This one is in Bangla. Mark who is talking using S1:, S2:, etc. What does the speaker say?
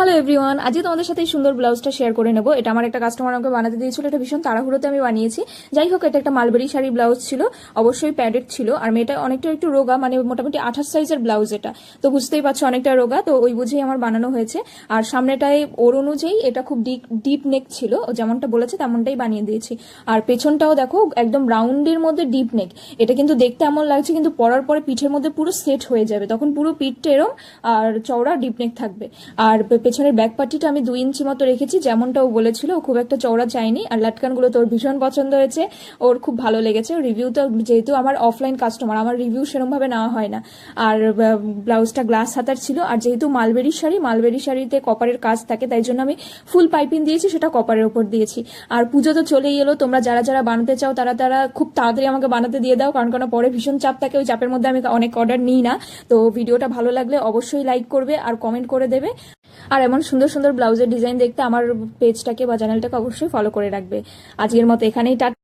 S1: হ্যালো এভরিওয়ান, আজকে তোমাদের সাথে এই সুন্দর ব্লাউজটা শেয়ার করে নেবো। এটা আমার একটা কাস্টমার আমাকে বানাতে দিয়েছিল, এটা ভীষণ তাড়াহুড়োতে আমি বানিয়েছি। যাই হোক, এটা একটা মালবেরি শাড়ি ব্লাউজ ছিল, অবশ্যই প্যাডেড ছিল। আর মেয়েটা অনেকটা একটু রোগা, মানে মোটামুটি 28 সাইজের ব্লাউজ এটা, তো বুঝতেই পারছো অনেকটা রোগা, তো ওই বুঝেই আমার বানানো হয়েছে। আর সামনেটায় ওর অনুযায়ী এটা খুব ডিপ নেক ছিল, ও যেমনটা বলেছে তেমনটাই বানিয়ে দিয়েছি। আর পেছনটাও দেখো একদম রাউন্ডের মধ্যে ডিপ নেক। এটা কিন্তু দেখতে এমন লাগছে, কিন্তু পরার পরে পিঠের মধ্যে পুরো সেট হয়ে যাবে, তখন পুরো পিঠটা এরম আর চওড়া ডিপ নেক থাকবে। আর পেছনের ব্যাক পার্টিটা আমি 2 ইঞ্চি মতো রেখেছি, যেমনটা ও বলেছিল। ও খুব একটা চওড়া চাইনি। আর লাটকানগুলো তোর ভীষণ পছন্দ হয়েছে, ওর খুব ভালো লেগেছে। রিভিউটা যেহেতু আমার অফলাইন কাস্টমার, আমার রিভিউ সেরকমভাবে নেওয়া হয় না। আর ব্লাউজটা গ্লাস হাতার ছিল। আর যেহেতু মালবেরি শাড়িতে কপারের কাজ থাকে, তাই জন্য আমি ফুল পাইপিং দিয়েছি, সেটা কপারের ওপর দিয়েছি। আর পুজো তো চলেই এলো, তোমরা যারা যারা বানাতে চাও তারা খুব তাড়াতাড়ি আমাকে বানাতে দিয়ে দাও, কারণ পরে ভীষণ চাপ থাকে, ওই চাপের মধ্যে আমি অনেক অর্ডার নিই না। তো ভিডিওটা ভালো লাগলে অবশ্যই লাইক করবে আর কমেন্ট করে দেবে। আর এমন সুন্দর সুন্দর ব্লাউজের ডিজাইন দেখতে আমার পেজটাকে বা চ্যানেলটাকে অবশ্যই ফলো করে রাখবে। আজকের মতো এখানেই টাটা।